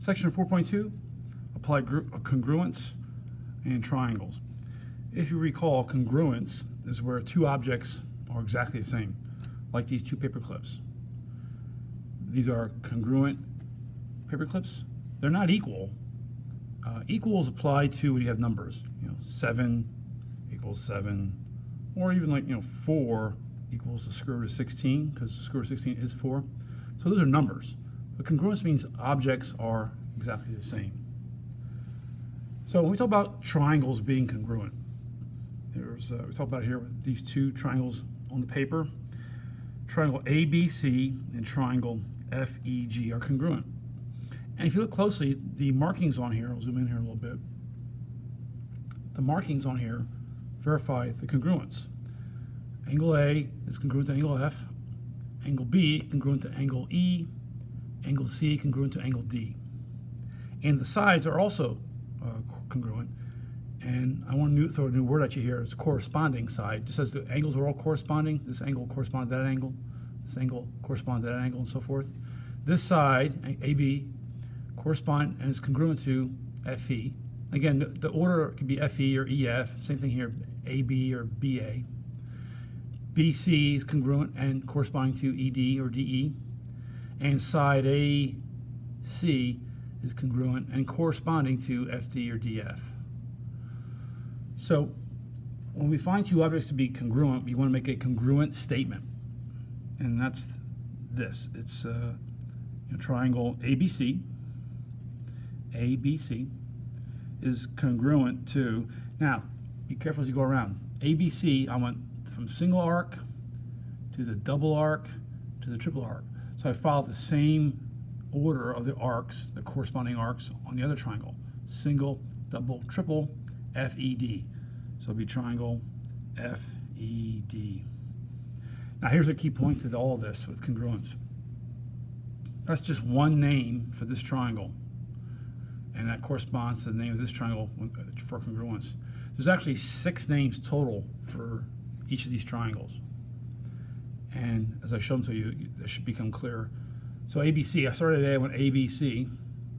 Section 4.2, apply congruence and triangles. If you recall, congruence is where two objects are exactly the same, like these two paper clips. These are congruent paper clips. They're not equal. Equal is applied to when you have numbers. 7 equals 7, or even like 4 equals the square root of 16, because the square root of 16 is 4. So those are numbers. But congruence means objects are exactly the same. So when we talk about triangles being congruent, we talk about here with these two triangles on the paper. Triangle ABC and triangle FEG are congruent. And if you look closely, the markings on here, I'll zoom in here a little bit. The markings on here verify the congruence. Angle A is congruent to angle F, angle B congruent to angle E, angle C congruent to angle D. And the sides are also congruent. And I want to throw a new word at you here. It's corresponding side. Just as the angles are all corresponding, this angle corresponds to that angle, this angle corresponds to that angle, and so forth. This side, AB, correspond and is congruent to FE. Again, the order can be FE or EF. Same thing here, AB or BA. BC is congruent and corresponding to ED or DE. And side AC is congruent and corresponding to FD or DF. So when we find two objects to be congruent, we want to make a congruent statement. And that's this. It's a triangle ABC. ABC is congruent to, now be careful as you go around. ABC, I went from single arc to the double arc to the triple arc. So I follow the same order of the arcs, the corresponding arcs on the other triangle. Single, double, triple, FED. So it'll be triangle FED. Now here's a key point to all of this with congruence. That's just one name for this triangle. And that corresponds to the name of this triangle for congruence. There's actually 6 names total for each of these triangles. And as I show them to you, that should become clear. So ABC, I started at A, I went ABC.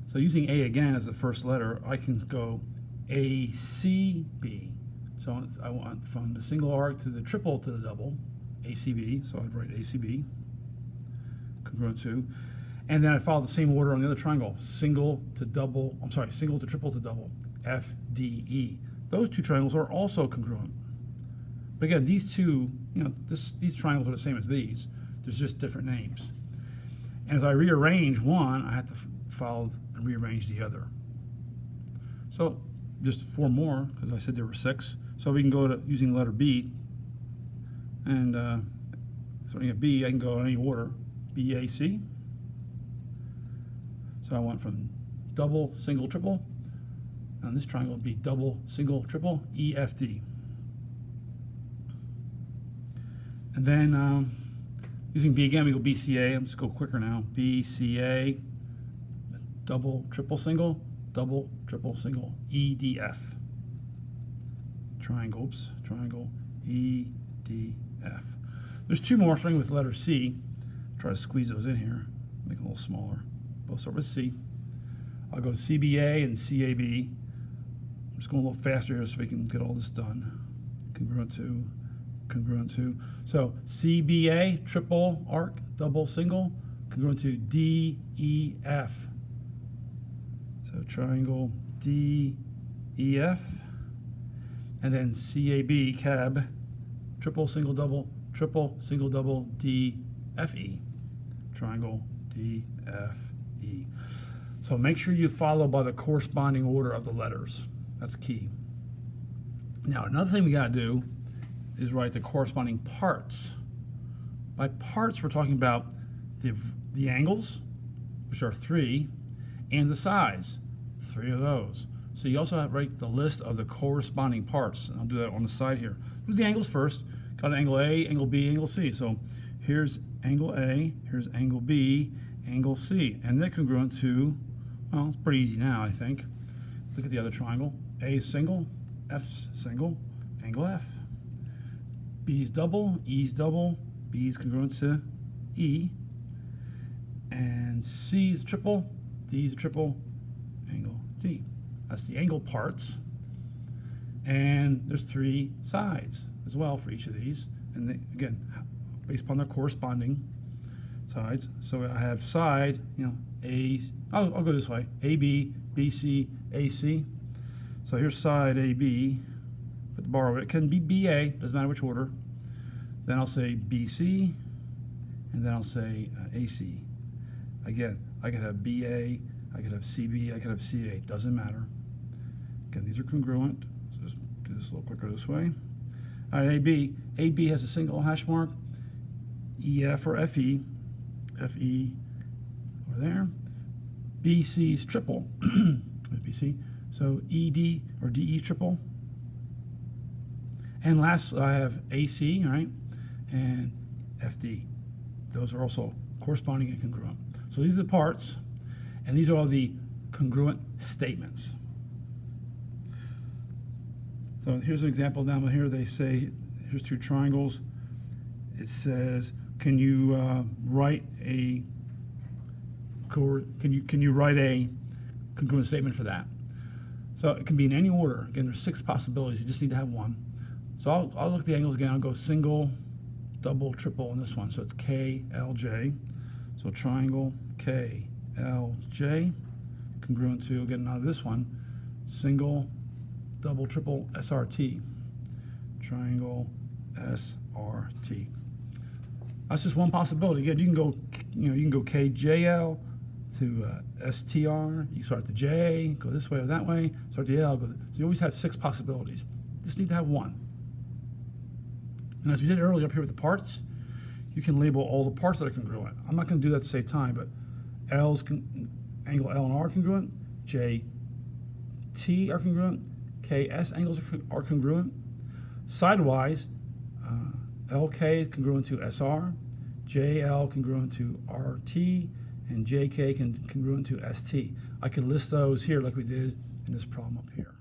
So using A again as the first letter, I can go ACB. So I want from the single arc to the triple to the double, ACB. So I'd write ACB, congruent to. And then I follow the same order on the other triangle, single to triple to double, FDE. Those two triangles are also congruent. But again, these two, these triangles are the same as these. There's just different names. And as I rearrange one, I have to follow and rearrange the other. So just 4 more, because I said there were 6. So we can go to using the letter B. And starting at B, I can go in any order, BAC. So I went from double, single, triple. And this triangle would be double, single, triple, EFD. And then using B again, we go BCA. I'm just go quicker now. BCA, double, triple, single, single, EDF. Triangle EDF. There's 2 more starting with the letter C. Try to squeeze those in here, make them a little smaller. Both start with C. I'll go CBA and CAB. I'm just going a little faster here so we can get all this done. Congruent to. So CBA, triple arc, double single, congruent to DEF. So triangle DEF. And then CAB, cab, triple single double, DFE. Triangle DFE. So make sure you follow by the corresponding order of the letters. That's key. Now another thing we got to do is write the corresponding parts. By parts, we're talking about the angles, which are 3, and the sides, 3 of those. So you also have to write the list of the corresponding parts. And I'll do that on the side here. Do the angles first. Got an angle A, angle B, angle C. So here's angle A, here's angle B, angle C. And they're congruent to, well, it's pretty easy now, I think. Look at the other triangle. A is single, F's single, angle F. B is double, E is double, B is congruent to E. And C is triple, D is triple, D. That's the angle parts. And there's 3 sides as well for each of these. And they, again, based upon their corresponding sides. So I have side, I'll go this way, AB, BC, AC. So here's side AB, put the bar over it. It can be BA, doesn't matter which order. Then I'll say BC, and then I'll say AC. Again, I could have BA, I could have CB, I could have CA, doesn't matter. Again, these are congruent. So just do this a little quicker this way. All right, AB. AB has a single hash mark, EF or FE, FE over there. BC is triple, BC. So ED or DE triple. And last, I have AC, right? And FD. Those are also corresponding and congruent. So these are the parts, and these are all the congruent statements. So here's an example down here. They say, here's 2 triangles. It says, can you write a congruent statement for that? So it can be in any order. Again, there's 6 possibilities. You just need to have one. So I'll look at the angles again. I'll go single, double, triple in this one. So it's KLJ. So triangle KLJ, congruent to, again, out of this one, single, double, triple, SRT. Triangle SRT. That's just one possibility. Again, you can go KJL to STR. You can start the J, go this way or that way. Start the L. So you always have 6 possibilities. You just need to have one. And as we did earlier up here with the parts, you can label all the parts that are congruent. I'm not going to do that to save time, but angle L and R are congruent, JT are congruent, KS angles are congruent. Sidewise, LK congruent to SR, JL congruent to RT, and JK congruent to ST. I could list those here like we did in this problem up here.